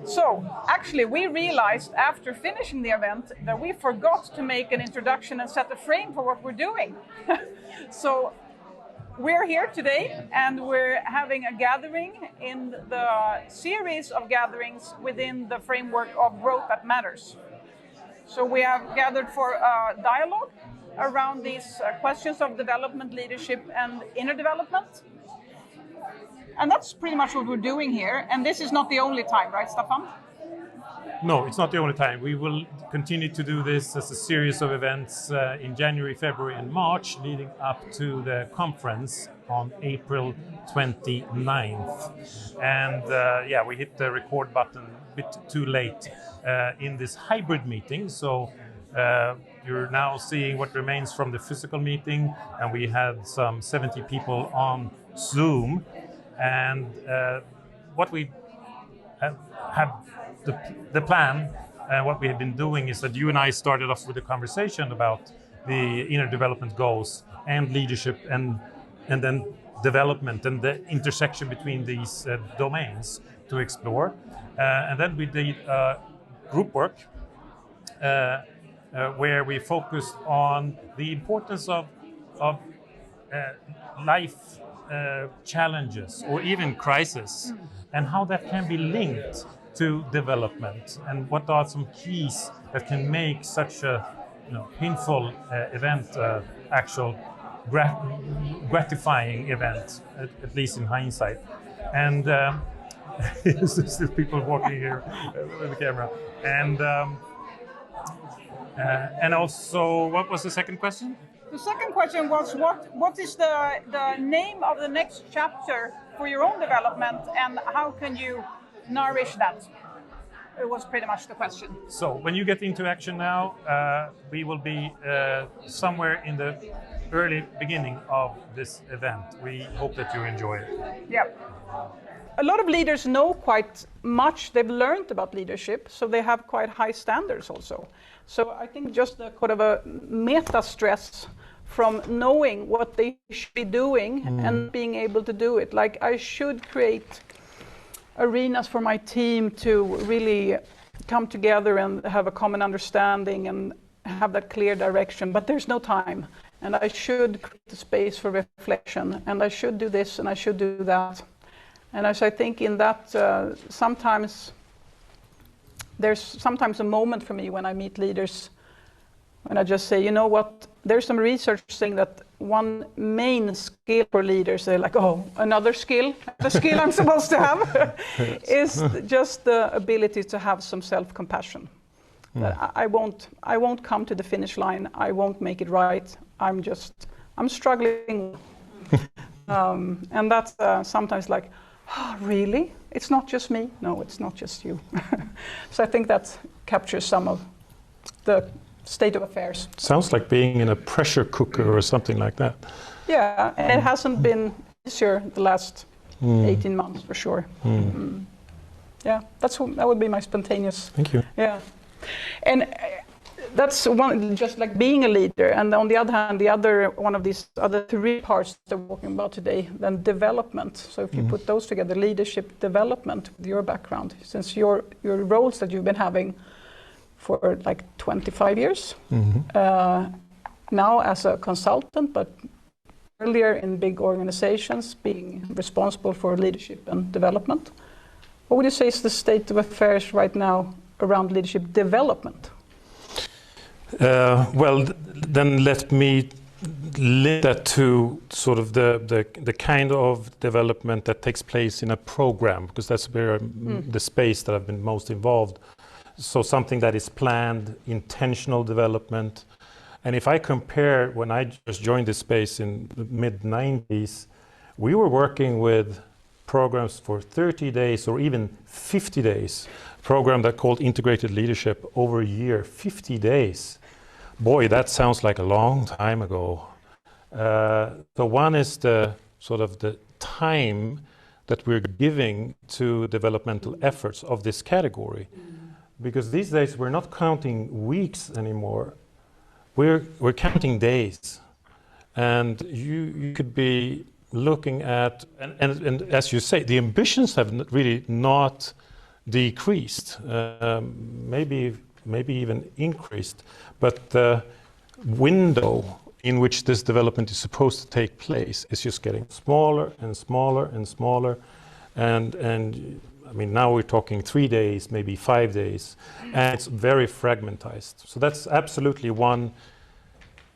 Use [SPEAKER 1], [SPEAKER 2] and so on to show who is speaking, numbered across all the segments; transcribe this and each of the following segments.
[SPEAKER 1] So, actually, we realized after finishing the event that we forgot to make an introduction and set a frame for what we're doing. So, we're here today and we're having a gathering in the series of gatherings within the framework of Growth That Matters. So, we have gathered for a dialogue around these questions of development, leadership, and inner development. And that's pretty much what we're doing here. And this is not the only time, right, Staffan?
[SPEAKER 2] No, it's not the only time. We will continue to do this as a series of events in January, February, and March, leading up to the conference on April 29th. And yeah, we hit the record button a bit too late in this hybrid meeting. So you're now seeing what remains from the physical meeting, and we had some 70 people on Zoom. And what we have the plan, what we have been doing is that you and I started off with a conversation about the inner development goals and leadership and then development and the intersection between these domains to explore. And then we did group work where we focused on the importance of life challenges or even crisis, and how that can be linked to development, and what are some keys that can make such a painful event actual gratifying event, at least in hindsight. And there's people walking here with the camera. And also, what was the second question?
[SPEAKER 1] The second question was, what is the name of the next chapter for your own development, and how can you nourish that? It was pretty much the question.
[SPEAKER 2] So when you get into action now, we will be somewhere in the early beginning of this event. We hope that you enjoy it.
[SPEAKER 1] Yeah. A lot of leaders know quite much. They've learned about leadership, so they have quite high standards also. So I think just the kind of a meta stress from knowing what they should be doing and being able to do it. Like, I should create arenas for my team to really come together and have a common understanding and have that clear direction, but there's no time. And I should create a space for reflection, and I should do this and I should do that. And as I think in that, there's sometimes a moment for me when I meet leaders when I just say, you know what, there's some research saying that one main skill for leaders, they're like, oh, another skill, the skill I'm supposed to have, is just the ability to have some self-compassion. That I won't come to the finish line, I won't make it right, I'm struggling. And that's sometimes like, oh, really? It's not just me? No, it's not just you. So I think that captures some of the state of affairs.
[SPEAKER 3] Sounds like being in a pressure cooker or something like that.
[SPEAKER 1] Yeah, and it hasn't been easier the last 18 months for sure. Yeah, that would be my spontaneous.
[SPEAKER 3] Thank you.
[SPEAKER 1] Yeah, and that's one, just like being a leader. And on the other hand, one of these other three parts that we're talking about today, then development. So if you put those together, leadership, development, with your background, since your roles that you've been having for like 25 years, now as a consultant, but earlier in big organizations, being responsible for leadership and development. What would you say is the state of affairs right now around leadership development?
[SPEAKER 3] Well, then let me link that to sort of the kind of development that takes place in a program, because that's where the space that I've been most involved. So something that is planned, intentional development. And if I compare when I just joined this space in the mid-90s, we were working with programs for 30 days or even 50 days. A program that called Integrated Leadership over a year, 50 days. Boy, that sounds like a long time ago. So one is the sort of the time that we're giving to developmental efforts of this category. Because these days we're not counting weeks anymore. We're counting days. And you could be looking at, and as you say, the ambitions have really not decreased, maybe even increased, but the window in which this development is supposed to take place is just getting smaller and smaller and smaller, and I mean, now we're talking 3 days, maybe 5 days, and it's very fragmentized. So that's absolutely one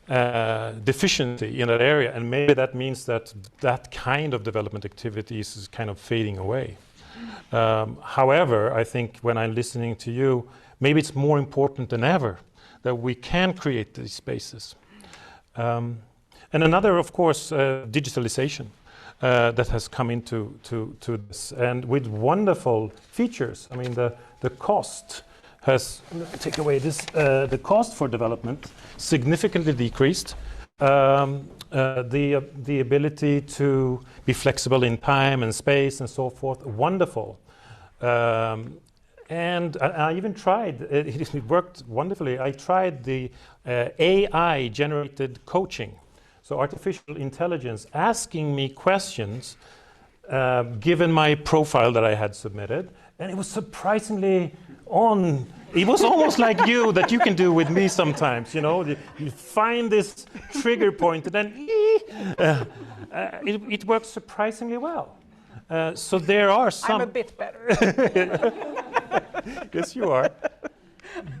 [SPEAKER 3] deficiency in that area, and maybe that means that that kind of development activities is kind of fading away. However, I think when I'm listening to you, maybe it's more important than ever that we can create these spaces. And another, of course, digitalization that has come into to this, and with wonderful features. I mean, the cost has, let me take away this, the cost for development significantly decreased. The ability to be flexible in time and space and so forth, wonderful. And I even tried, it worked wonderfully. I tried the AI-generated coaching. So artificial intelligence asking me questions given my profile that I had submitted. And it was surprisingly on. It was almost like you, that you can do with me sometimes, you know. You find this trigger point and then it works surprisingly well. So there are some...
[SPEAKER 1] I'm a bit better.
[SPEAKER 3] Yes, you are.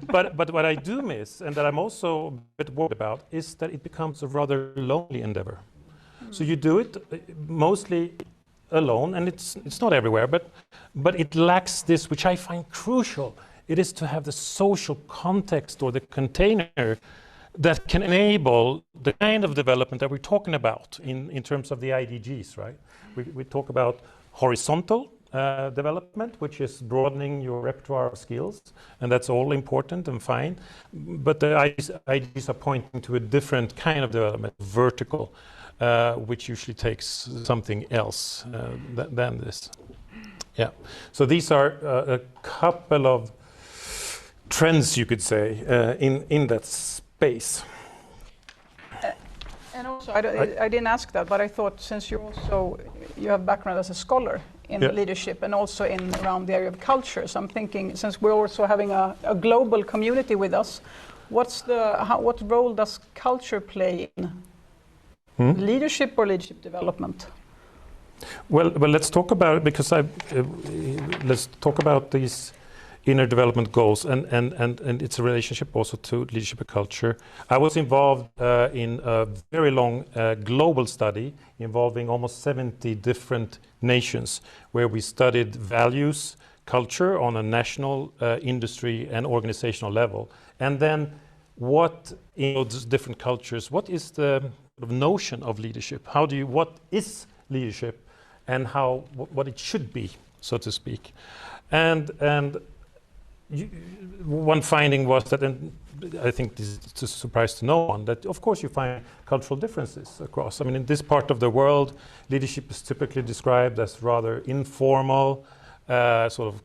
[SPEAKER 3] But what I do miss, and that I'm also a bit worried about, is that it becomes a rather lonely endeavor. So you do it mostly alone, and it's not everywhere, but it lacks this, which I find crucial. It is to have the social context or the container that can enable the kind of development that we're talking about in terms of the IDGs, right? We talk about horizontal development, which is broadening your repertoire of skills, and that's all important and fine. But the IDGs are pointing to a different kind of development, vertical, which usually takes something else than this. Yeah. So these are a couple of trends, you could say, in that space.
[SPEAKER 1] And also, I didn't ask that, but I thought, since you have background as a scholar in leadership and also in around the area of culture, so I'm thinking, since we're also having a global community with us, what role does culture play in leadership or leadership development?
[SPEAKER 3] Well, let's talk about it, because let's talk about these inner development goals, and it's a relationship also to leadership and culture. I was involved in a very long global study involving almost 70 different nations, where we studied values, culture on a national, industry and organizational level. And then what in those different cultures, what is the sort of notion of leadership? What is leadership, and what it should be, so to speak. And one finding was that, and I think this is a surprise to no one, that of course you find cultural differences across. I mean, in this part of the world, leadership is typically described as rather informal, sort of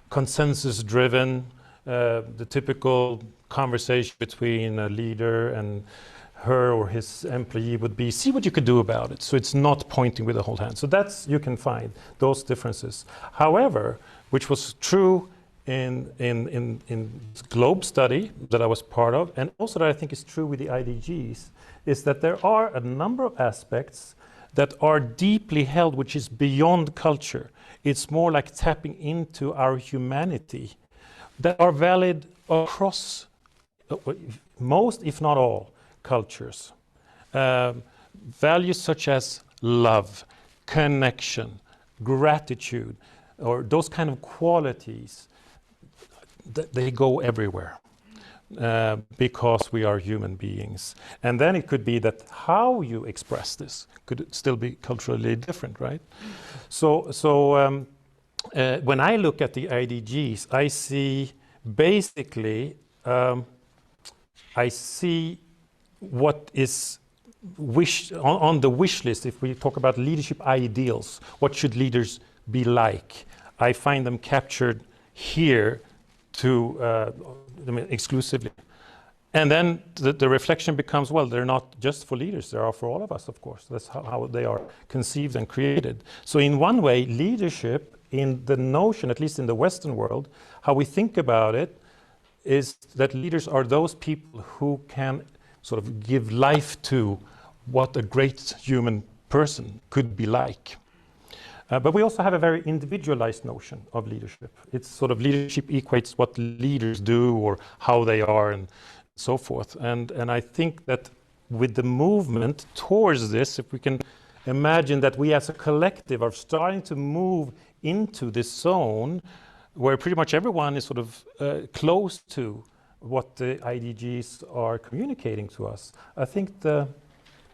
[SPEAKER 3] consensus-driven. The typical conversation between a leader and her or his employee would be, see what you could do about it. So it's not pointing with the whole hand. So you can find those differences. However, which was true in this GLOBE study that I was part of, and also that I think is true with the IDGs, is that there are a number of aspects that are deeply held, which is beyond culture. It's more like tapping into our humanity, that are valid across most, if not all, cultures. Values such as love, connection, gratitude, or those kind of qualities, they go everywhere because we are human beings. And then it could be that how you express this could still be culturally different, right? So when I look at the IDGs, I see basically, I see what is on the wish list. If we talk about leadership ideals, what should leaders be like? I find them captured here exclusively. And then the reflection becomes, well, they're not just for leaders, they are for all of us, of course. That's how they are conceived and created. So in one way, leadership in the notion, at least in the Western world, how we think about it is that leaders are those people who can sort of give life to what a great human person could be like. But we also have a very individualized notion of leadership. It's sort of leadership equates what leaders do or how they are and so forth. And I think that with the movement towards this, if we can imagine that we as a collective are starting to move into this zone where pretty much everyone is sort of close to what the IDGs are communicating to us, I think the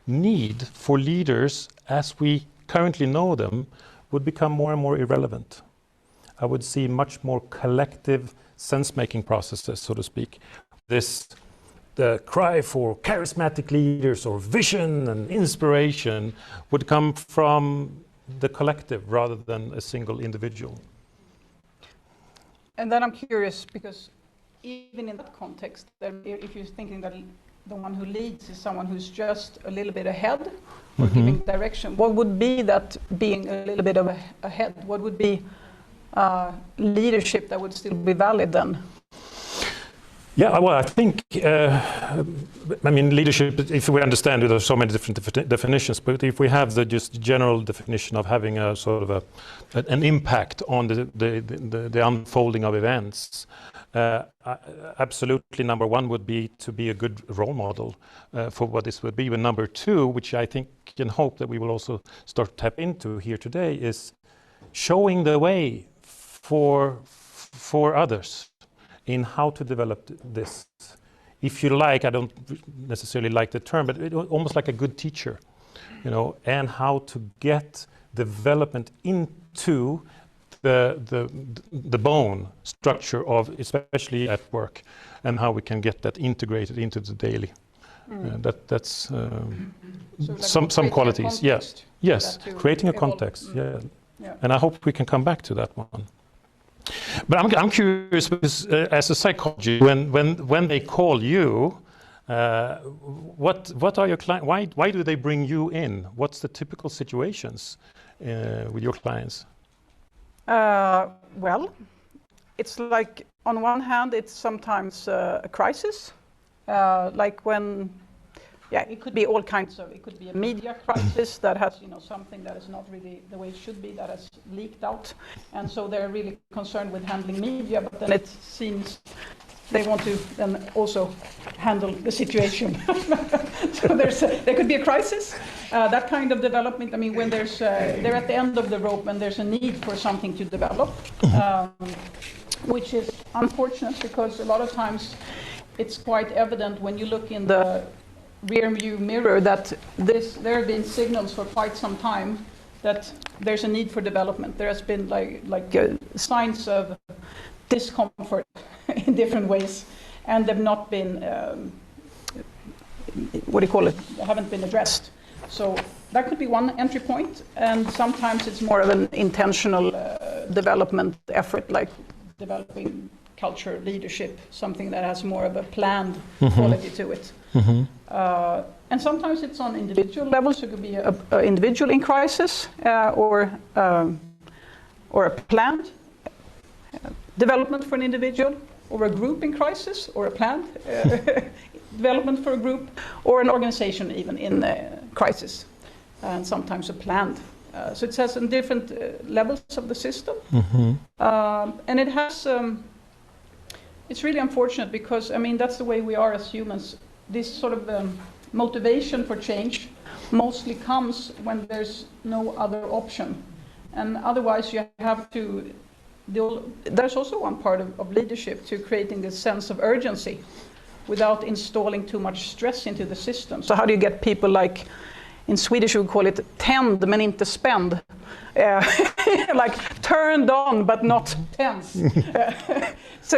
[SPEAKER 3] need for leaders as we currently know them would become more and more irrelevant. I would see much more collective sense-making processes, so to speak. The cry for charismatic leaders or vision and inspiration would come from the collective rather than a single individual.
[SPEAKER 1] And then I'm curious, because even in that context, if you're thinking that the one who leads is someone who's just a little bit ahead or giving direction, what would be that being a little bit of ahead? What would be leadership that would still be valid then?
[SPEAKER 3] Yeah, well, I think, leadership, if we understand it, there are so many different definitions, but if we have the just general definition of having a sort of an impact on the unfolding of events, absolutely number one would be to be a good role model for what this would be. But number two, which I think and hope that we will also start to tap into here today, is showing the way for others in how to develop this. If you like, I don't necessarily like the term, but almost like a good teacher, and how to get development into the bone structure of, especially at work, and how we can get that integrated into the daily. That's so like some qualities. Yes, creating a context. Yeah, and I hope we can come back to that one. But I'm curious because as a psychologist, when they call you, what are your clients? Why do they bring you in? What's the typical situations with your clients?
[SPEAKER 1] Well, it's like on one hand, it's sometimes a crisis, like when. Yeah, it could be all kinds of. It could be a media crisis that has, something that is not really the way it should be, that has leaked out, and so they're really concerned with handling media. But then it seems they want to then also handle the situation. So there could be a crisis. That kind of development. I mean, when they're at the end of the rope and there's a need for something to develop, which is unfortunate because a lot of times it's quite evident when you look in the rear view mirror that there have been signals for quite some time that there's a need for development. There has been like signs of discomfort in different ways, and they've not been haven't been addressed. So that could be one entry point, and sometimes it's more of an intentional development effort, like developing culture, leadership, something that has more of a planned quality to it. And sometimes it's on individual levels. So it could be an individual in crisis or a planned development for an individual, or a group in crisis, or a planned development for a group, or an organization even in crisis, and sometimes a planned. So it has in different levels of the system. And it has, it's really unfortunate because, that's the way we are as humans. This sort of motivation for change mostly comes when there's no other option. And otherwise you have to, there's also one part of leadership to creating this sense of urgency without installing too much stress into the system. So how do you get people, like in Swedish we call it tänd men inte spänd, like turned on but not tense. So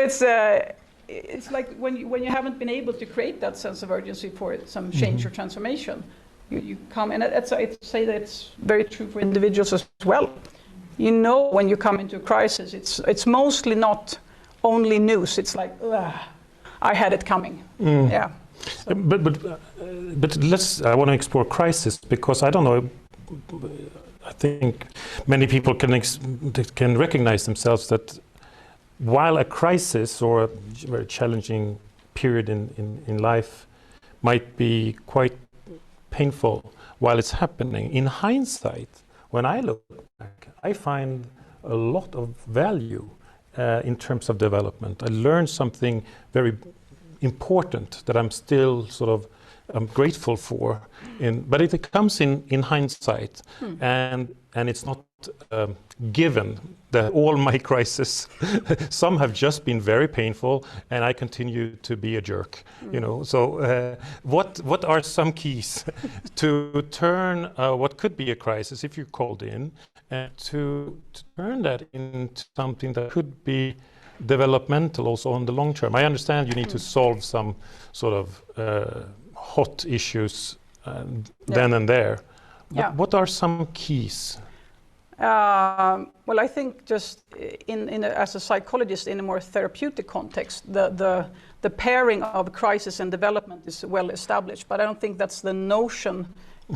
[SPEAKER 1] it's like when you haven't been able to create that sense of urgency for some change or transformation, you come, and I'd say that it's very true for individuals as well. When you come into a crisis, it's mostly not only news. It's like, I had it coming. Yeah. So.
[SPEAKER 3] But I want to explore crisis because I don't know. I think many people can recognize themselves that while a crisis or a very challenging period in life might be quite painful while it's happening, in hindsight, when I look back, I find a lot of value in terms of development. I learned something very important that I'm still sort of grateful for, but it comes in hindsight, and it's not given that all my crises, some have just been very painful, and I continue to be a jerk, you know. So what are some keys to turn what could be a crisis if you're called in, to turn that into something that could be developmental also on the long term? I understand you need to solve some sort of hot issues then and there. But what are some keys?
[SPEAKER 1] Well, I think just as a psychologist in a more therapeutic context, the pairing of crisis and development is well established. But I don't think that's the notion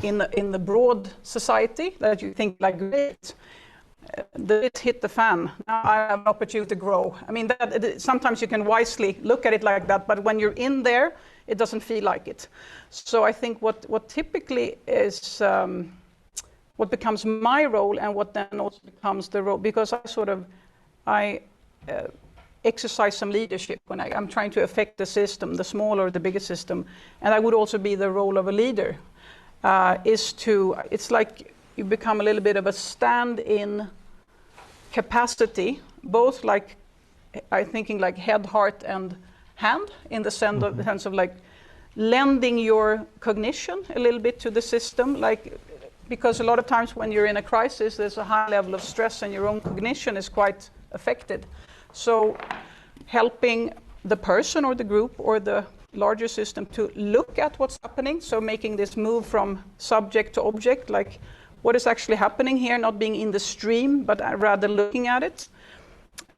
[SPEAKER 1] in the broad society that you think like, great, it hit the fan. Now I have an opportunity to grow. I mean, sometimes you can wisely look at it like that, but when you're in there, it doesn't feel like it. So I think what typically is what becomes my role, and what then also becomes the role, because I exercise some leadership when I'm trying to affect the system, the small or the bigger system, and I would also be the role of a leader. It's like you become a little bit of a stand-in capacity, both like I'm thinking like head, heart, and hand, in the sense of like lending your cognition a little bit to the system, like, because a lot of times when you're in a crisis, there's a high level of stress and your own cognition is quite affected. So helping the person or the group or the larger system to look at what's happening, so making this move from subject to object, like what is actually happening here, not being in the stream, but rather looking at it.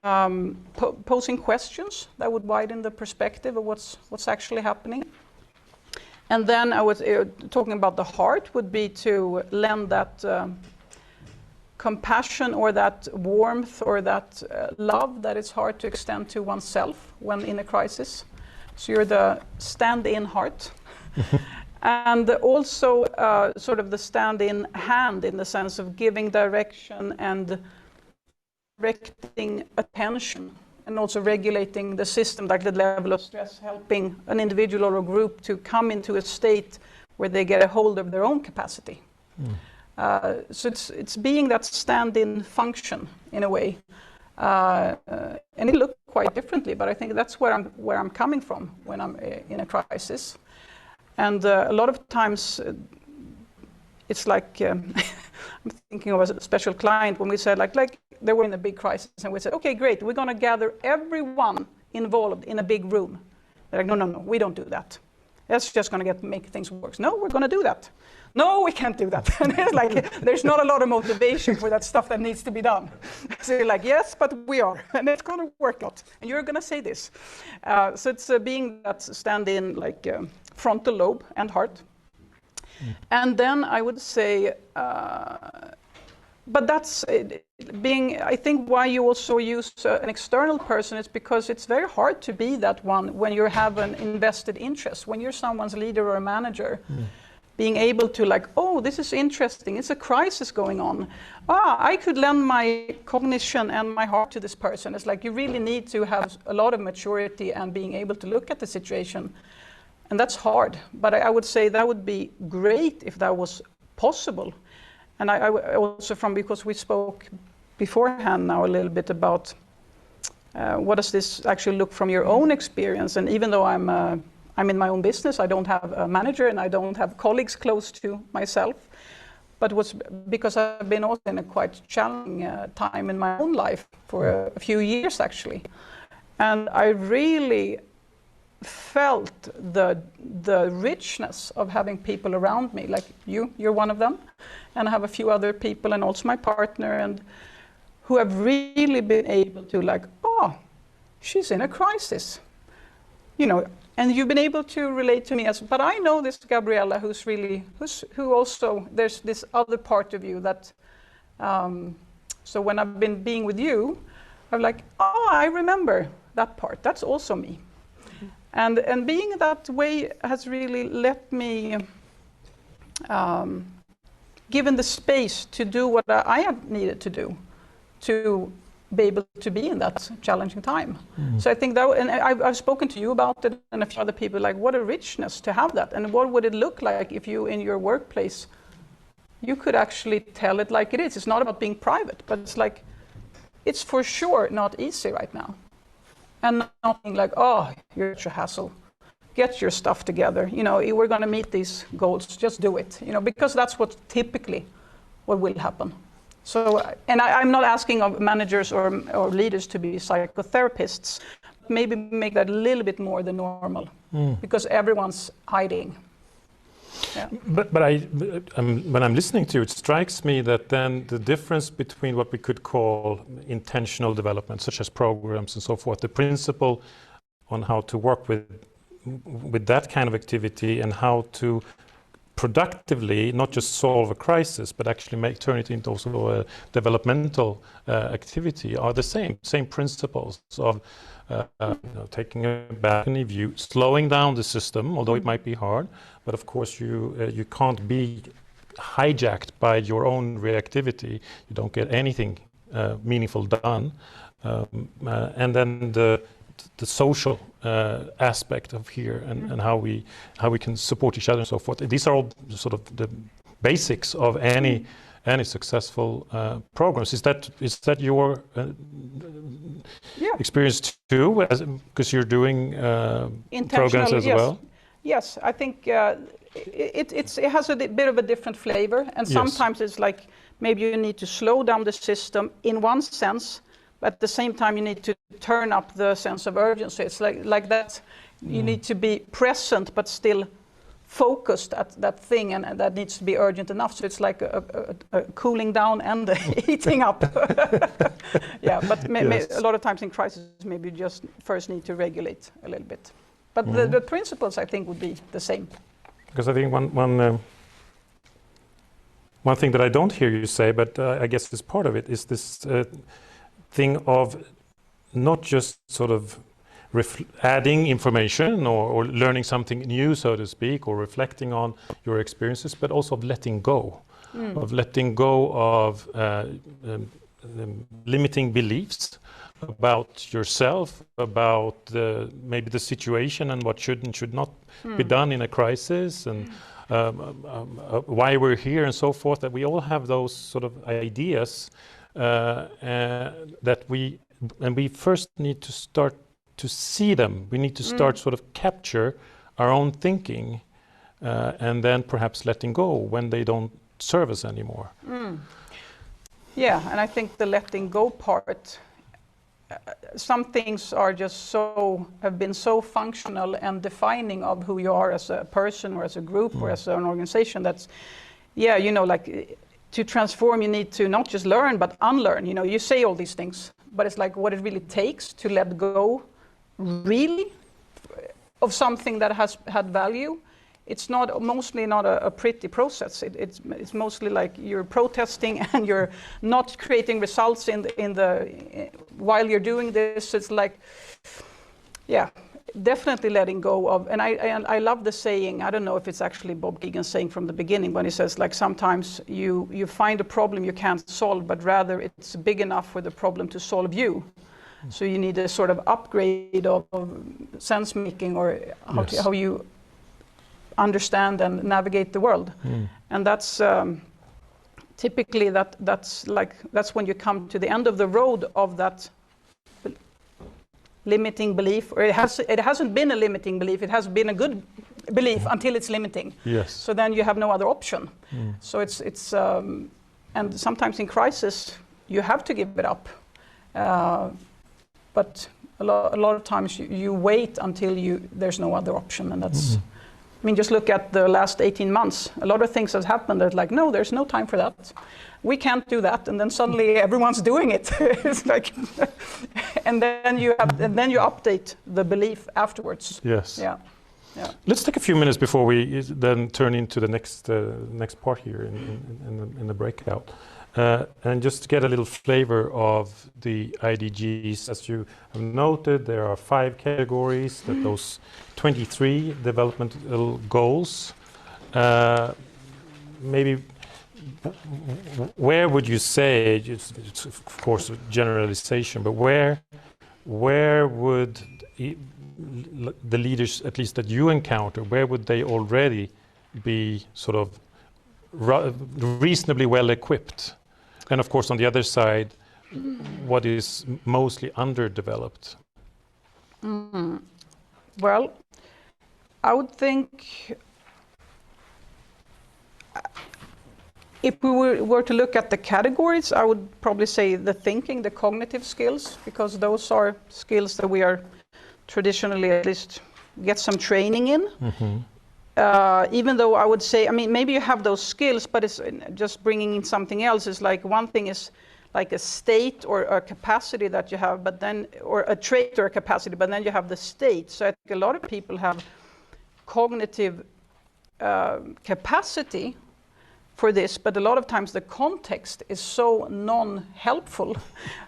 [SPEAKER 1] Posing questions that would widen the perspective of what's actually happening. And then I was talking about the heart would be to lend that compassion or that warmth or that love that it's hard to extend to oneself when in a crisis. So you're the stand-in heart. And also sort of the stand-in hand, in the sense of giving direction and directing attention, and also regulating the system, like the level of stress, helping an individual or a group to come into a state where they get a hold of their own capacity. So it's being that stand-in function in a way, and it looks quite differently. But I think that's where I'm coming from when I'm in a crisis, and a lot of times it's like I'm thinking of a special client when we said like they were in a big crisis, and we said, okay, great, we're going to gather everyone involved in a big room. They're like, no, we don't do that. That's just going to make things worse. No, we're going to do that. No, we can't do that. And it's like, there's not a lot of motivation for that stuff that needs to be done. So you're like, yes, but we are, and it's going to work out. And you're going to say this. So it's being that stand-in, like frontal lobe and heart. And then I would say, but that's being, I think why you also use an external person is because it's very hard to be that one when you have an invested interest. When you're someone's leader or a manager, being able to like, oh, this is interesting, it's a crisis going on. I could lend my cognition and my heart to this person. It's like you really need to have a lot of maturity and being able to look at the situation. And that's hard, but I would say that would be great if that was possible. And I also because we spoke beforehand now a little bit about what does this actually look from your own experience. And even though I'm in my own business, I don't have a manager and I don't have colleagues close to myself. But because I've been also in a quite challenging time in my own life for a few years actually. And I really felt the richness of having people around me, like you're one of them, and I have a few other people, and also my partner, and who have really been able to like, oh, she's in a crisis, you know, and you've been able to relate to me as, but I know this Gabriella who also, there's this other part of you that So when I've been being with you, I'm like, oh, I remember that part. That's also me. And being that way has really let me given the space to do what I have needed to do to be able to be in that challenging time. So I think that, and I've spoken to you about it and a few other people, like what a richness to have that. And what would it look like if you in your workplace, you could actually tell it like it is. It's not about being private, but it's like, it's for sure not easy right now. And not being like, oh, you're such a hassle. Get your stuff together. You know, we're going to meet these goals. Just do it. You know, because that's what typically what will happen. So, and I'm not asking of managers or leaders to be psychotherapists. Maybe make that a little bit more the normal, because everyone's hiding. Yeah.
[SPEAKER 3] But when I'm listening to you, it strikes me that then the difference between what we could call intentional development, such as programs and so forth, the principle on how to work with that kind of activity and how to productively not just solve a crisis, but actually turn it into also a developmental activity are the same principles of taking a balcony view, slowing down the system, although it might be hard, but of course you can't be hijacked by your own reactivity. You don't get anything meaningful done, and then the social aspect of here and how we can support each other and so forth. These are all sort of the basics of any successful programs. Is that your experience too? Because you're doing programs as well.
[SPEAKER 1] Yes, I think it has a bit of a different flavor, and sometimes it's like maybe you need to slow down the system in one sense. But at the same time, you need to turn up the sense of urgency. It's like that. You need to be present, but still focused at that thing, and that needs to be urgent enough. So it's like a cooling down and heating up. Yeah, but a lot of times in crisis, maybe you just first need to regulate a little bit. But the principles, I think, would be the same.
[SPEAKER 3] Because I think one thing that I don't hear you say, but I guess is part of it, is this thing of not just sort of adding information or learning something new, so to speak, or reflecting on your experiences, but also of letting go, of limiting beliefs about yourself, about maybe the situation and what should and should not be done in a crisis, and why we're here and so forth. That we all have those sort of ideas. That we first need to start to see them. We need to start sort of capture our own thinking, and then perhaps letting go when they don't serve us anymore.
[SPEAKER 1] Yeah, and I think the letting go part, some things are just have been so functional and defining of who you are as a person or as a group or as an organization. That's, like, to transform, you need to not just learn, but unlearn. You know, you say all these things, but it's like what it really takes to let go really of something that has had value. It's mostly not a pretty process. It's mostly like you're protesting and you're not creating results while you're doing this. It's like, definitely letting go of, and I love the saying, I don't know if it's actually Bob Keegan's saying from the beginning, when he says, like, sometimes you find a problem you can't solve, but rather it's big enough for the problem to solve you. So you need a sort of upgrade of sense making, or how you understand and navigate the world. And that's typically that's when you come to the end of the road of that limiting belief, or it hasn't been a limiting belief, it has been a good belief until it's limiting.
[SPEAKER 3] Yes.
[SPEAKER 1] So then you have no other option. So it's and sometimes in crisis you have to give it up, but a lot of times you wait until there's no other option, and that's I mean, just look at the last 18 months. A lot of things have happened that, like, no, there's no time for that. We can't do that, and then suddenly everyone's doing it. It's like, and then you update the belief afterwards.
[SPEAKER 3] Yes.
[SPEAKER 1] Yeah.
[SPEAKER 3] Let's take a few minutes before we then turn into the next part here in the breakout. And just to get a little flavor of the IDGs, as you have noted, there are 5 categories, that those 23 developmental goals. Maybe where would you say, it's of course a generalization, but where would the leaders, at least that you encounter, where would they already be sort of reasonably well equipped? And of course, on the other side, what is mostly underdeveloped?
[SPEAKER 1] Well, I would think if we were to look at the categories, I would probably say the thinking, the cognitive skills, because those are skills that we are traditionally at least get some training in. Even though I would say, I mean, maybe you have those skills, but it's just bringing in something else. Is like one thing is like a state or a capacity that you have, but then, or a trait or a capacity, but then you have the state. So I think a lot of people have cognitive capacity for this, but a lot of times the context is so non-helpful.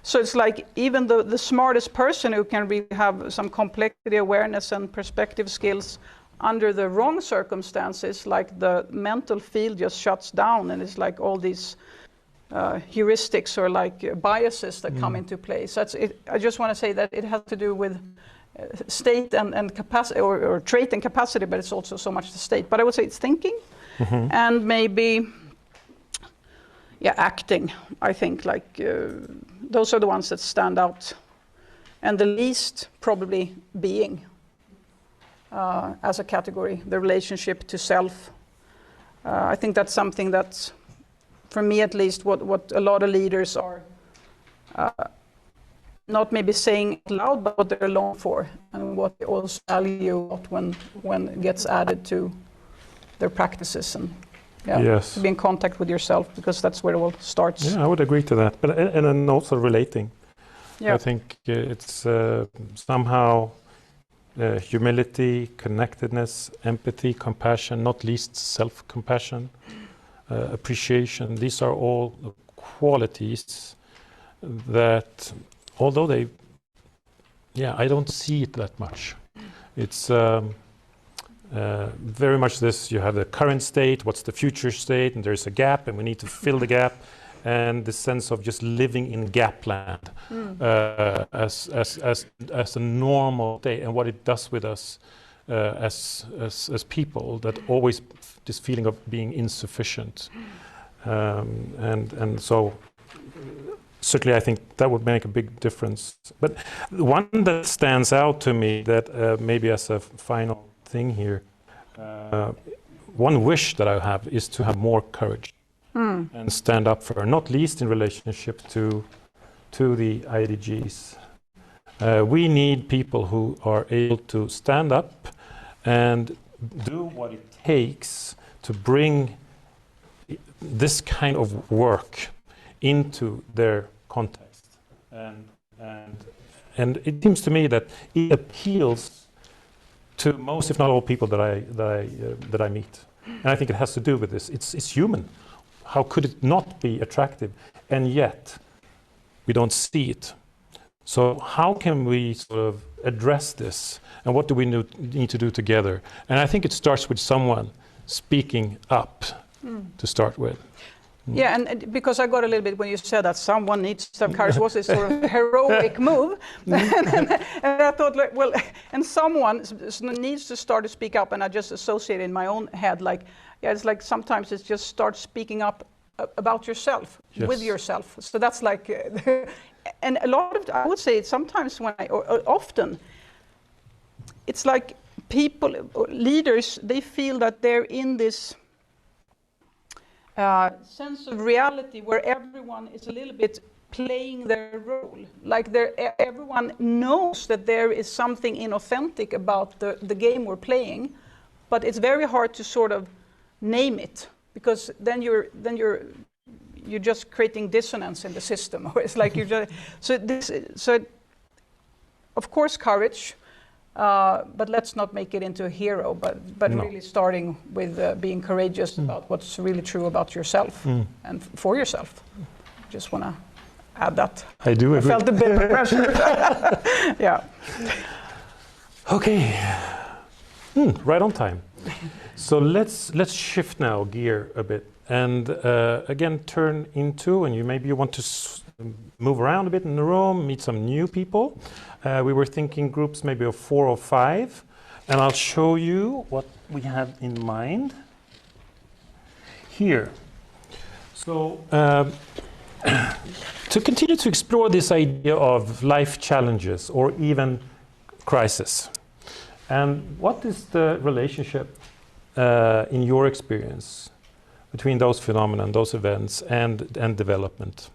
[SPEAKER 1] So it's like even the smartest person who can really have some complexity awareness and perspective skills under the wrong circumstances, like the mental field just shuts down and it's like all these heuristics or like biases that come into play. So I just want to say that it has to do with state and capacity, or trait and capacity, but it's also so much the state. But I would say it's thinking and maybe acting. I think like those are the ones that stand out, and the least probably being as a category, the relationship to self. I think that's something that's, for me at least, what a lot of leaders are not maybe saying it loud, but what they're longing for, and what they also value when it gets added to their practices, and to be in contact with yourself, because that's where it all starts.
[SPEAKER 3] Yeah, I would agree to that. But and then also relating.
[SPEAKER 1] Yeah.
[SPEAKER 3] I think it's somehow humility, connectedness, empathy, compassion, not least self-compassion, appreciation. These are all qualities that, although they, I don't see it that much. It's very much this, you have the current state, what's the future state, and there's a gap, and we need to fill the gap, and the sense of just living in gap land as a normal day, and what it does with us as people, that always this feeling of being insufficient. And so certainly I think that would make a big difference. But one that stands out to me, that maybe as a final thing here, one wish that I have is to have more courage and stand up for, not least in relationship to the IDGs. We need people who are able to stand up and do what it takes to bring this kind of work into their context, and it seems to me that it appeals to most, if not all, people that I meet, and I think it has to do with this. It's human. How could it not be attractive? And yet we don't see it. So how can we sort of address this, and what do we need to do together? And I think it starts with someone speaking up to start with.
[SPEAKER 1] Yeah, and because I got a little bit when you said that someone needs to have courage, was this sort of heroic move? And I thought, like, well, and someone needs to start to speak up, and I just associate in my own head, like, it's like sometimes it's just start speaking up about yourself, with yourself. So that's like, and a lot of, I would say sometimes or often, it's like people, leaders, they feel that they're in this sense of reality where everyone is a little bit playing their role. Like everyone knows that there is something inauthentic about the game we're playing, but it's very hard to sort of name it, because then you're just creating dissonance in the system. It's like you just so of course courage, but let's not make it into a hero, but
[SPEAKER 3] No.
[SPEAKER 1] really starting with being courageous about what's really true about yourself and for yourself. Just want to add that.
[SPEAKER 3] I do agree.
[SPEAKER 1] I felt a bit of pressure. Yeah.
[SPEAKER 3] Okay, right on time. So let's shift now gear a bit and again turn into, and maybe you want to move around a bit in the room, meet some new people. We were thinking groups maybe of 4 or 5, and I'll show you what we have in mind here. So to continue to explore this idea of life challenges or even crisis, and what is the relationship in your experience between those phenomena, those events, and development?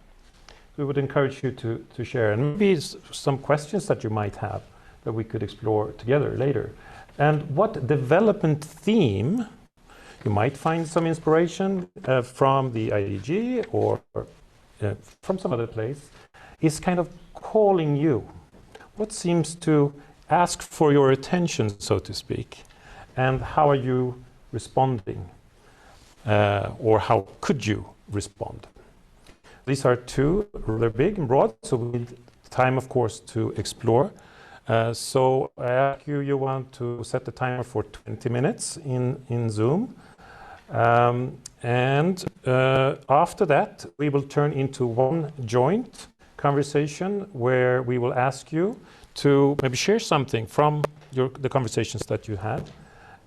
[SPEAKER 3] We would encourage you to share, and maybe some questions that you might have that we could explore together later. And what development theme, you might find some inspiration from the IDG or from some other place, is kind of calling you. What seems to ask for your attention, so to speak, and how are you responding, or how could you respond? These are 2, rather big and broad, so we need time, of course, to explore. So I ask you, you want to set the timer for 20 minutes in Zoom. And after that, we will turn into one joint conversation where we will ask you to maybe share something from the conversations that you had,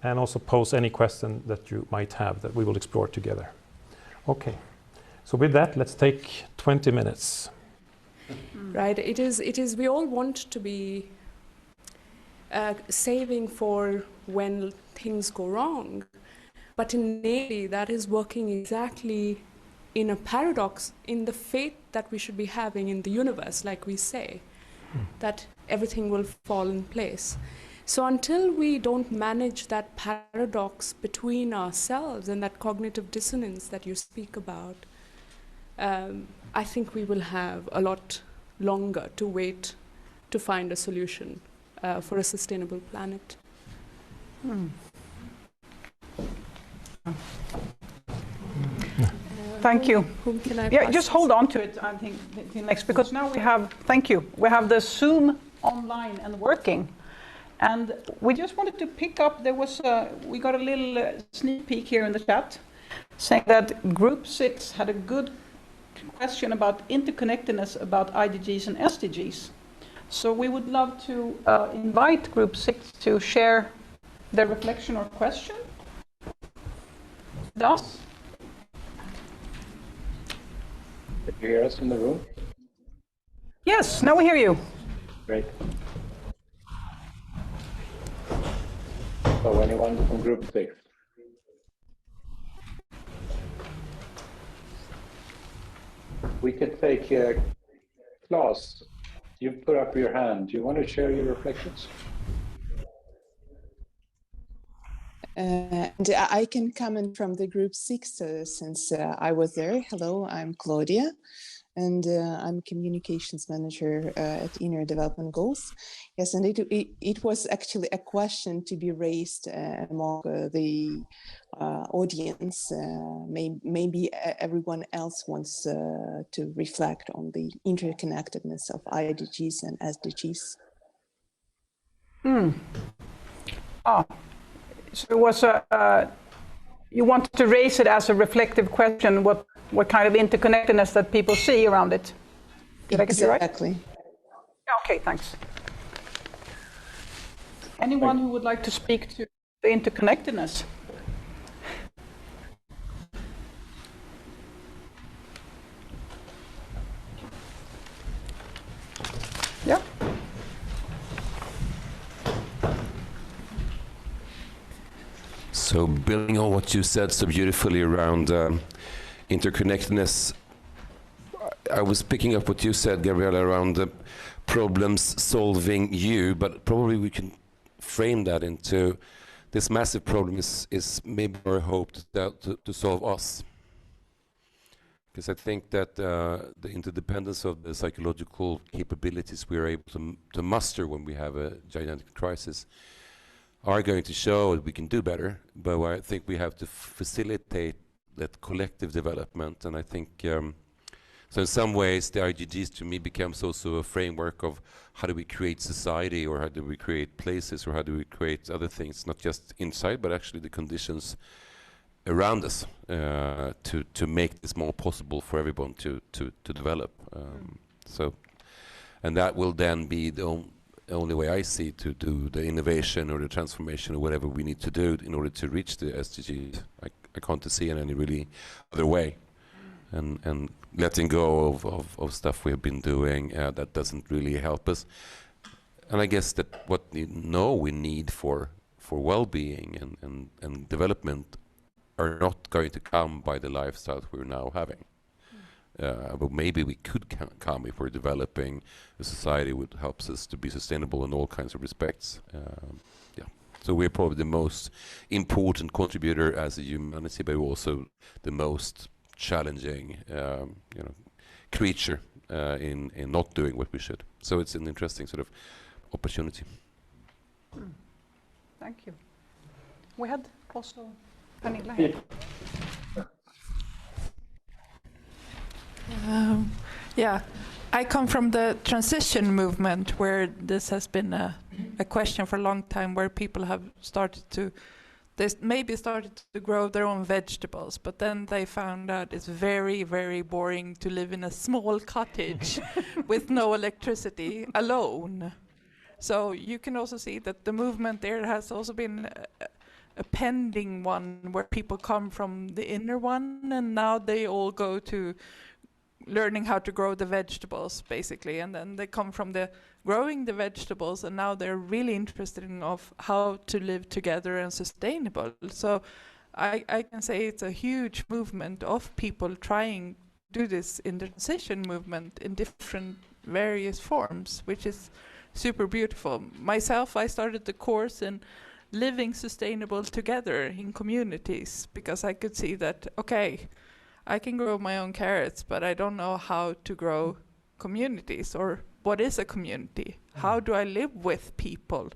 [SPEAKER 3] and also pose any question that you might have that we will explore together. Okay. So with that, let's take 20 minutes.
[SPEAKER 4] Right. It is. We all want to be saving for when things go wrong, but innately that is working exactly in a paradox in the faith that we should be having in the universe, like we say, that everything will fall in place. So until we don't manage that paradox between ourselves and that cognitive dissonance that you speak about, I think we will have a lot longer to wait to find a solution for a sustainable planet.
[SPEAKER 1] Thank you.
[SPEAKER 4] Whom can I
[SPEAKER 1] Yeah,
[SPEAKER 4] pass
[SPEAKER 1] just
[SPEAKER 4] this?
[SPEAKER 1] hold on to it, I think, next, because now we have, thank you, we have the Zoom online and working. And we just wanted to pick up, we got a little sneak peek here in the chat, saying that Group 6 had a good question about interconnectedness about IDGs and SDGs. So we would love to invite Group 6 to share their reflection or question with us.
[SPEAKER 5] Did you hear us in the room?
[SPEAKER 1] Yes, now we hear you.
[SPEAKER 5] Great. So anyone from Group 6? We could take Claes. You put up your hand. Do you want to share your reflections?
[SPEAKER 6] And I can comment from the Group 6 since I was there. Hello, I'm Claudia, and I'm Communications Manager at Inner Development Goals. Yes, and it was actually a question to be raised among the audience. Maybe everyone else wants to reflect on the interconnectedness of IDGs and SDGs.
[SPEAKER 1] So it was you wanted to raise it as a reflective question, what kind of interconnectedness that people see around it. Did I get you right?
[SPEAKER 6] Exactly.
[SPEAKER 1] Okay, thanks. Anyone who would like to speak to the interconnectedness? Yeah.
[SPEAKER 7] So building on what you said so beautifully around interconnectedness, I was picking up what you said, Gabriella, around the problems solving you, but probably we can frame that into this massive problem is maybe our hope to solve us. because I think that the interdependence of the psychological capabilities we are able to muster when we have a gigantic crisis are going to show that we can do better, but I think we have to facilitate that collective development. And I think so in some ways the IDGs to me becomes also a framework of how do we create society, or how do we create places, or how do we create other things, not just inside but actually the conditions around us to make this more possible for everyone to develop. So, and that will then be the only way I see to do the innovation or the transformation or whatever we need to do in order to reach the SDGs. I can't see in any really other way. And letting go of stuff we have been doing that doesn't really help us. And I guess that what we need for well-being and development are not going to come by the lifestyle we're now having. But maybe we could come if we're developing a society which helps us to be sustainable in all kinds of respects. So we're probably the most important contributor as a humanity, but also the most challenging, creature in not doing what we should. So it's an interesting sort of opportunity.
[SPEAKER 1] Thank you. We had also Pernilla here.
[SPEAKER 8] I come from the transition movement, where this has been a question for a long time, where people have started to grow their own vegetables, but then they found out it's very, very boring to live in a small cottage with no electricity alone. So you can also see that the movement there has also been a pending one, where people come from the inner one, and now they all go to learning how to grow the vegetables, basically, and then they come from the growing the vegetables, and now they're really interested in of how to live together and sustainable. So I can say it's a huge movement of people trying to do this in the transition movement in different various forms, which is super beautiful. Myself, I started the course in living sustainable together in communities, because I could see that, okay, I can grow my own carrots, but I don't know how to grow communities, or what is a community? How do I live with people?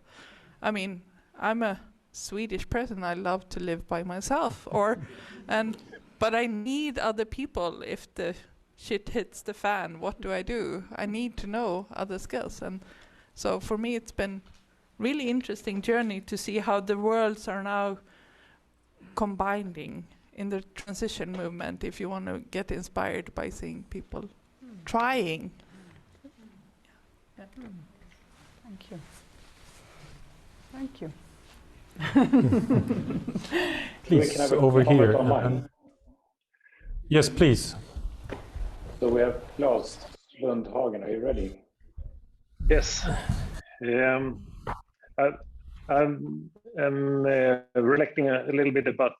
[SPEAKER 8] I mean, I'm a Swedish person. I love to live by myself, but I need other people if the shit hits the fan. What do I do? I need to know other skills. And so for me, it's been really interesting journey to see how the worlds are now combining in the transition movement, if you want to get inspired by seeing people trying.
[SPEAKER 1] Thank you. Thank you.
[SPEAKER 3] Please, over here. Yes, please.
[SPEAKER 5] So we have Claes Lundhagen. Are you ready?
[SPEAKER 9] Yes. I'm reflecting a little bit about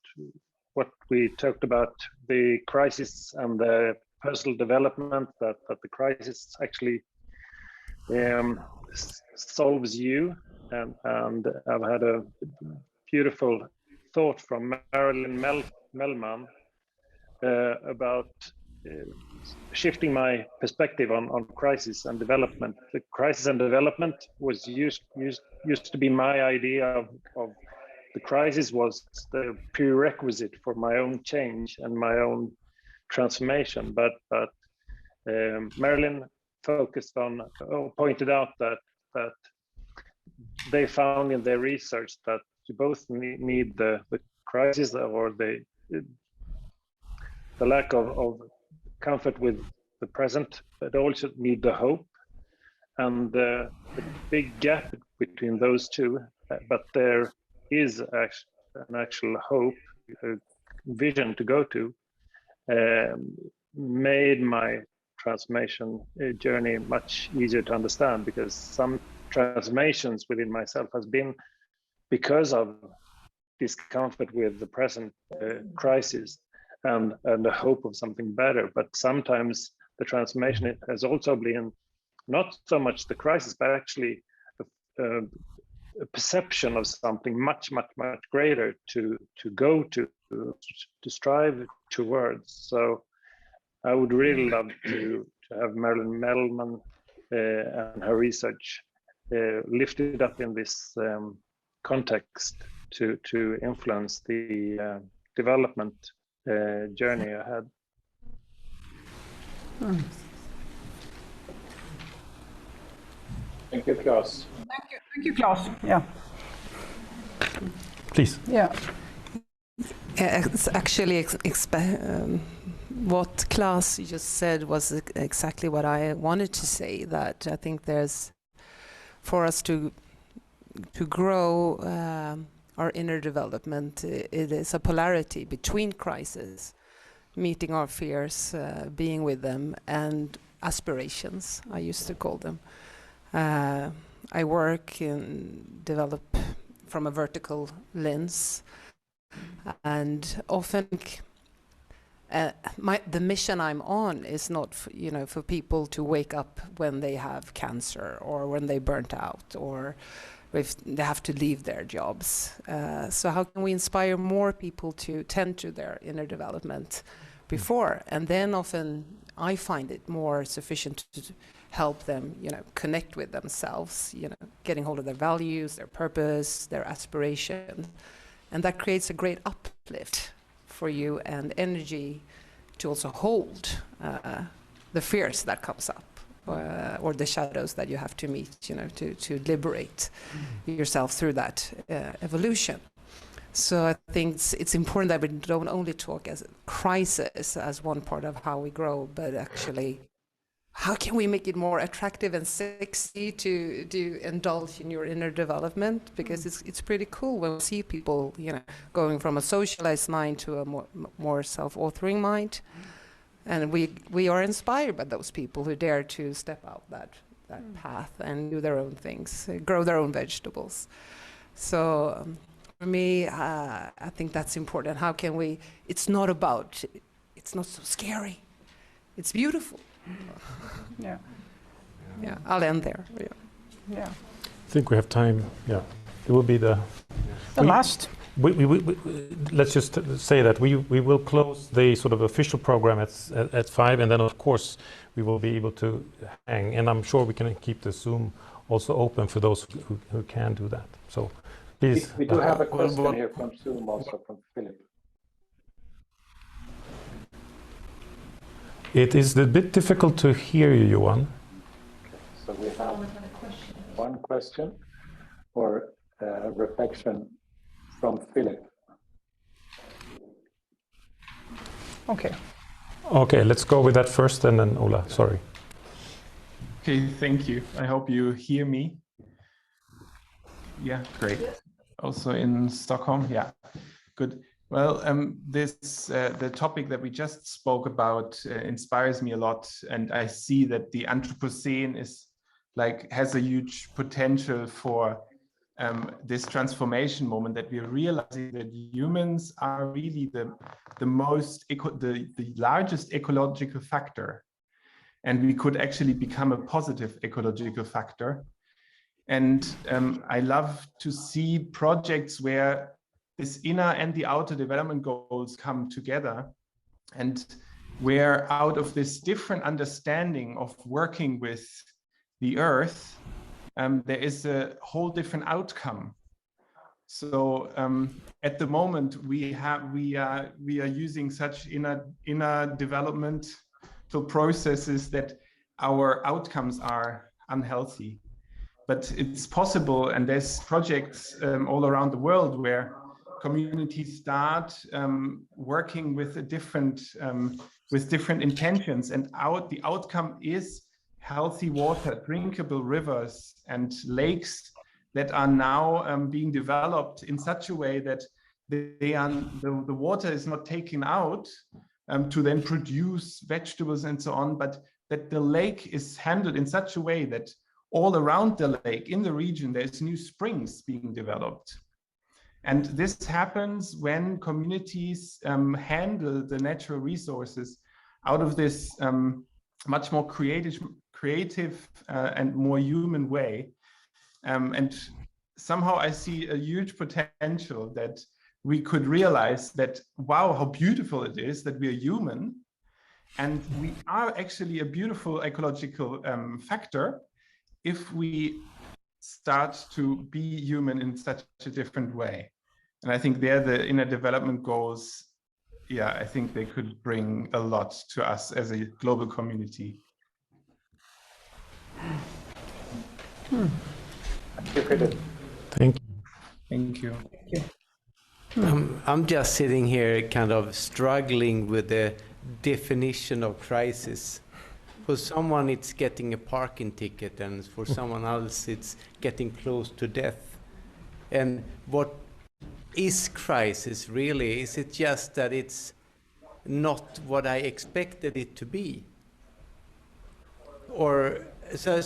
[SPEAKER 9] what we talked about, the crisis and the personal development, that the crisis actually solves you. And I've had a beautiful thought from Marilyn Melman about shifting my perspective on crisis and development. The crisis and development was used to be my idea of the crisis was the prerequisite for my own change and my own transformation. But Marilyn focused on, pointed out that they found in their research that you both need the crisis or the lack of comfort with the present, but also need the hope. And the big gap between those two, but there is an actual hope, a vision to go to, made my transformation journey much easier to understand, because some transformations within myself has been because of discomfort with the present crisis and the hope of something better. But sometimes the transformation has also been not so much the crisis, but actually a perception of something much greater to go to strive towards. So I would really love to have Marilyn Melman and her research lifted up in this context to influence the development journey ahead.
[SPEAKER 5] Thank you, Claes.
[SPEAKER 1] Thank you, Claes. Yeah.
[SPEAKER 3] Please.
[SPEAKER 1] Yeah.
[SPEAKER 10] It's actually what Claes just said was exactly what I wanted to say, that I think there's, for us to grow our inner development, it is a polarity between crises, meeting our fears, being with them, and aspirations, I used to call them. I work and develop from a vertical lens, and often the mission I'm on is not for people to wake up when they have cancer or when they burnt out or if they have to leave their jobs. So how can we inspire more people to tend to their inner development before? And then often I find it more sufficient to help them, connect with themselves, getting hold of their values, their purpose, their aspiration. And that creates a great uplift for you and energy to also hold the fears that comes up or the shadows that you have to meet, to liberate yourself through that evolution. So I think it's important that we don't only talk as a crisis as one part of how we grow, but actually how can we make it more attractive and sexy to indulge in your inner development? Because it's pretty cool when we see people, going from a socialized mind to a more self-authoring mind, and we are inspired by those people who dare to step out that path and do their own things, grow their own vegetables. So for me, I think that's important. How can we? It's not so scary. It's beautiful.
[SPEAKER 1] Yeah.
[SPEAKER 10] Yeah, I'll end there.
[SPEAKER 1] Yeah.
[SPEAKER 3] I think we have time. Yeah, it will be the
[SPEAKER 1] last.
[SPEAKER 3] We let's just say that we will close the sort of official program at 5, and then of course we will be able to hang. And I'm sure we can keep the Zoom also open for those who can do that. So please.
[SPEAKER 5] We do have a question here from Zoom, also from Philip.
[SPEAKER 3] It is a bit difficult to hear you, Johan.
[SPEAKER 5] So we have one question or reflection from Philip.
[SPEAKER 1] Okay.
[SPEAKER 3] Okay, let's go with that first, and then Ola. Sorry.
[SPEAKER 11] Okay, thank you. I hope you hear me. Yeah, great. Also in Stockholm. Yeah, good. Well, the topic that we just spoke about inspires me a lot, and I see that the Anthropocene has a huge potential for this transformation moment, that we're realizing that humans are really the largest ecological factor, and we could actually become a positive ecological factor. And I love to see projects where this inner and the outer development goals come together, and where out of this different understanding of working with the earth, there is a whole different outcome. So at the moment we are using such inner developmental processes that our outcomes are unhealthy. But it's possible, and there's projects all around the world where communities start working with different intentions, and the outcome is healthy water, drinkable rivers and lakes that are now being developed in such a way that the water is not taken out to then produce vegetables and so on, but that the lake is handled in such a way that all around the lake in the region there's new springs being developed. And this happens when communities handle the natural resources out of this much more creative and more human way. And somehow I see a huge potential that we could realize that, wow, how beautiful it is that we are human, And we are actually a beautiful ecological factor if we start to be human in such a different way. And I think there the inner development goals, yeah, I think they could bring a lot to us as a global community.
[SPEAKER 3] Thank you.
[SPEAKER 11] Thank you.
[SPEAKER 12] I'm just sitting here kind of struggling with the definition of crisis. For someone it's getting a parking ticket, and for someone else it's getting close to death. And what is crisis really? Is it just that it's not what I expected it to be? Or so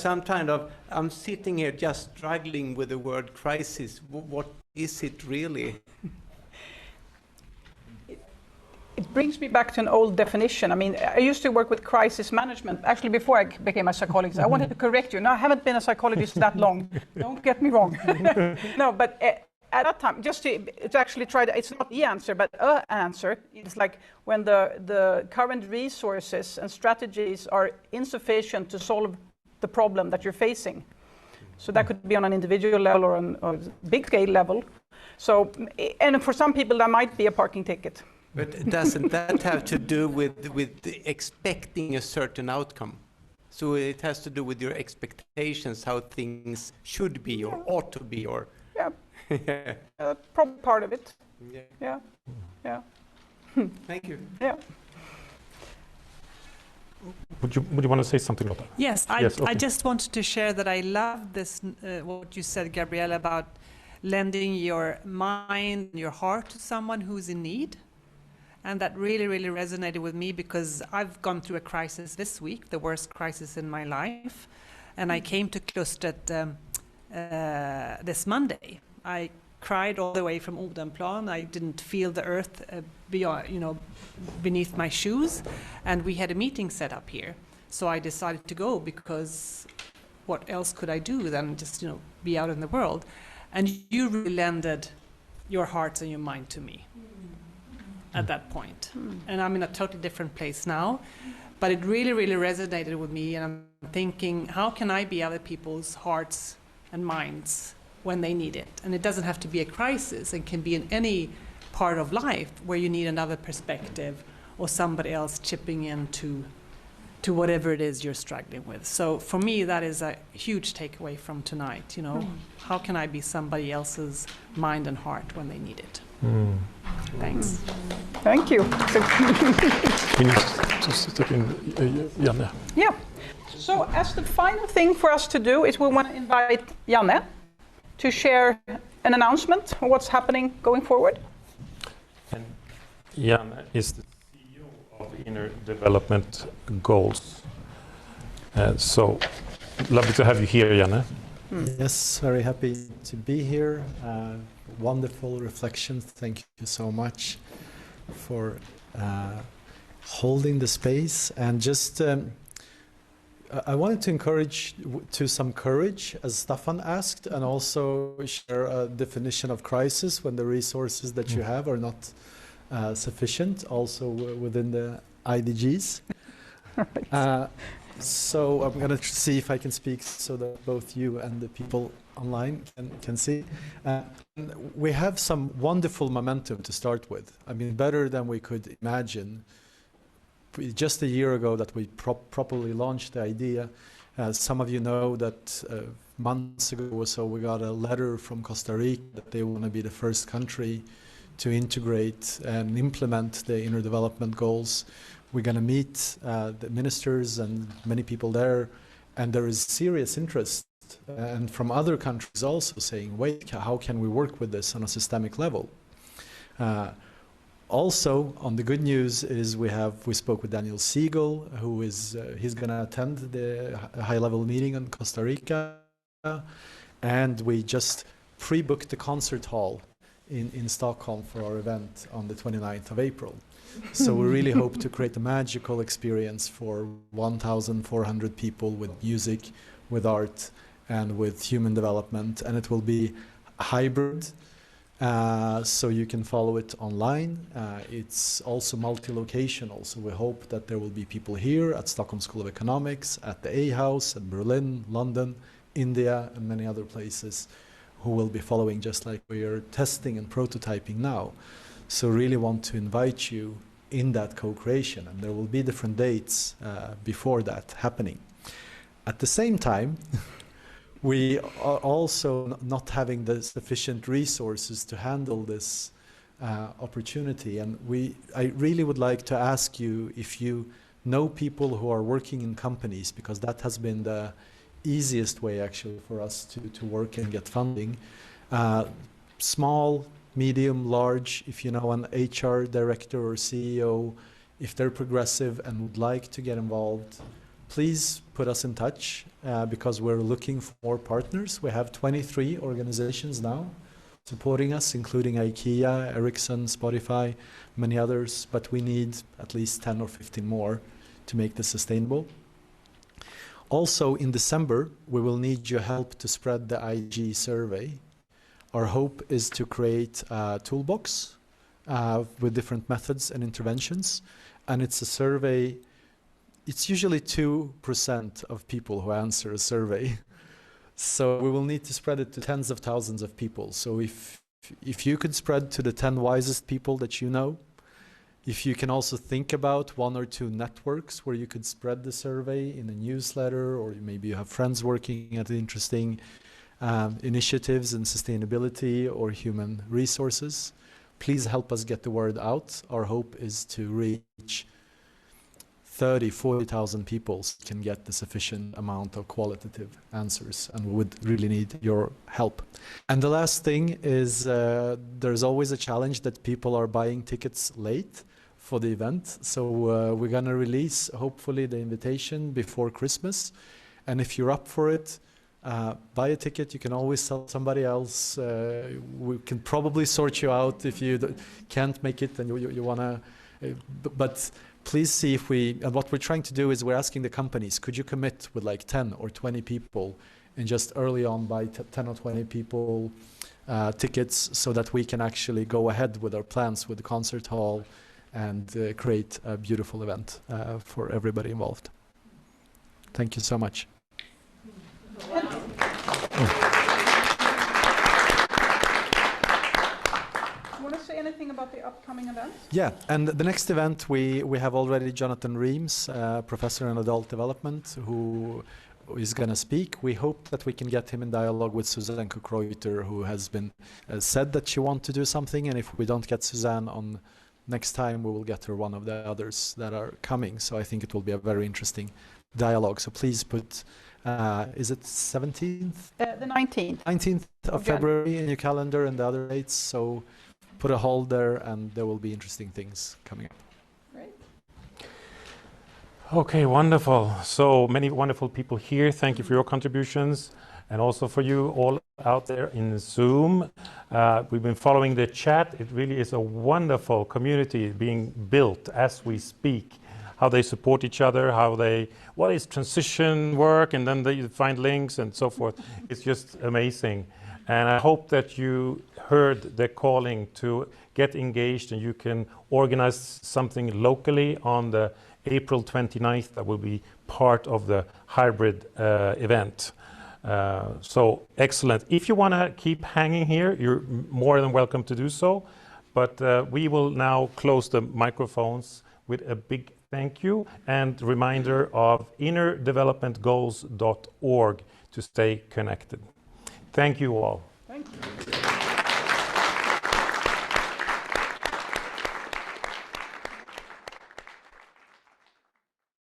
[SPEAKER 12] I'm sitting here just struggling with the word crisis. What is it really?
[SPEAKER 1] It brings me back to an old definition. I mean, I used to work with crisis management. Actually, before I became a psychologist, I wanted to correct you. No, I haven't been a psychologist that long. Don't get me wrong. No, but at that time, just to actually try to, it's not the answer, but an answer. It's like when the current resources and strategies are insufficient to solve the problem that you're facing. So that could be on an individual level or on a big scale level. So, and for some people, that might be a parking ticket.
[SPEAKER 12] But doesn't that have to do with expecting a certain outcome? So it has to do with your expectations, how things should be or ought to be, or
[SPEAKER 1] yeah, probably part of it. Yeah.
[SPEAKER 12] Thank you.
[SPEAKER 1] Yeah.
[SPEAKER 3] Would you want to say something about that?
[SPEAKER 13] Yes,
[SPEAKER 3] okay.
[SPEAKER 13] I just wanted to share that I love this, what you said, Gabriella, about lending your mind and your heart to someone who's in need. And that really, really resonated with me because I've gone through a crisis this week, the worst crisis in my life. And I came to Klustret this Monday. I cried all the way from Odenplan. I didn't feel the earth beneath my shoes. And we had a meeting set up here. So I decided to go because what else could I do than just, be out in the world? And you really lended your hearts and your mind to me at that point. And I'm in a totally different place now. But it really, really resonated with me. And I'm thinking, how can I be other people's hearts and minds when they need it? And it doesn't have to be a crisis. It can be in any part of life where you need another perspective or somebody else chipping in to whatever it is you're struggling with. So for me, that is a huge takeaway from tonight. How can I be somebody else's mind and heart when they need it? Thanks.
[SPEAKER 1] Thank you.
[SPEAKER 3] Can you just step in, Janne?
[SPEAKER 1] Yeah. So as the final thing for us to do is we want to invite Janne to share an announcement on what's happening going forward.
[SPEAKER 3] And Janne is the CEO of Inner Development Goals. So lovely to have you here, Janne.
[SPEAKER 14] Yes, very happy to be here. Wonderful reflections. Thank you so much for holding the space. And just I wanted to encourage to some courage, as Staffan asked, and also share a definition of crisis when the resources that you have are not sufficient, also within the IDGs. Right. So I'm going to see if I can speak so that both you and the people online can see. We have some wonderful momentum to start with. I mean, better than we could imagine. Just a year ago that we properly launched the idea. Some of you know that months ago or so we got a letter from Costa Rica that they want to be the first country to integrate and implement the inner development goals. We're going to meet the ministers and many people there, and there is serious interest and from other countries also saying, wait, how can we work with this on a systemic level? Also, on the good news is we spoke with Daniel Siegel, who is he's going to attend the high-level meeting in Costa Rica, and we just pre-booked the concert hall in Stockholm for our event on the 29th of April. So we really hope to create a magical experience for 1,400 people with music, with art, and with human development. And it will be hybrid. So you can follow it online. It's also multi-locational, so we hope that there will be people here at Stockholm School of Economics, at the A House, at Berlin, London, India, and many other places who will be following, just like we are testing and prototyping now. So really want to invite you in that co-creation, and there will be different dates before that happening. At the same time, we are also not having the sufficient resources to handle this opportunity, and I really would like to ask you if you know people who are working in companies, because that has been the easiest way actually for us to work and get funding. Small, medium, large, if you know an HR director or CEO, if they're progressive and would like to get involved, please put us in touch because we're looking for partners. We have 23 organizations now supporting us, including IKEA, Ericsson, Spotify, many others, but we need at least 10 or 15 more to make this sustainable. Also in December, we will need your help to spread the IDG survey. Our hope is to create a toolbox with different methods and interventions, and it's a survey. It's usually 2% of people who answer a survey. So we will need to spread it to tens of thousands of people. So if you could spread to the 10 wisest people that you know, if you can also think about 1 or 2 networks where you could spread the survey in a newsletter, or maybe you have friends working at interesting initiatives in sustainability or human resources, please help us get the word out. Our hope is to reach 30,000, 40,000 people can get the sufficient amount of qualitative answers, and we would really need your help. And the last thing is there's always a challenge that people are buying tickets late for the event. So we're going to release, hopefully, the invitation before Christmas. And if you're up for it, buy a ticket. You can always tell somebody else. We can probably sort you out if you can't make it and you want to. But please see if and what we're trying to do is we're asking the companies, could you commit with like 10 or 20 people and just early on buy 10 or 20 people tickets so that we can actually go ahead with our plans with the concert hall and create a beautiful event for everybody involved. Thank you so much.
[SPEAKER 1] Anything about the upcoming events?
[SPEAKER 14] Yeah, and the next event we have already Jonathan Reams, professor in adult development, who is going to speak. We hope that we can get him in dialogue with Suzanne Kreuter, who has been said that she wants to do something, and if we don't get Suzanne on next time, we will get her one of the others that are coming. So I think it will be a very interesting dialogue. So please put, is it 17th?
[SPEAKER 1] The 19th.
[SPEAKER 14] 19th of February in your calendar and the other dates. So put a hold there, and there will be interesting things coming up.
[SPEAKER 1] Great.
[SPEAKER 3] Okay, wonderful. So many wonderful people here. Thank you for your contributions, and also for you all out there in Zoom. We've been following the chat. It really is a wonderful community being built as we speak. How they support each other, what is transition work, and then they find links and so forth. It's just amazing. And I hope that you heard the calling to get engaged, and you can organize something locally on the April 29th that will be part of the hybrid event. So excellent. If you want to keep hanging here, you're more than welcome to do so. But we will now close the microphones with a big thank you and reminder of innerdevelopmentgoals.org to stay connected. Thank you all.
[SPEAKER 1] Thank you.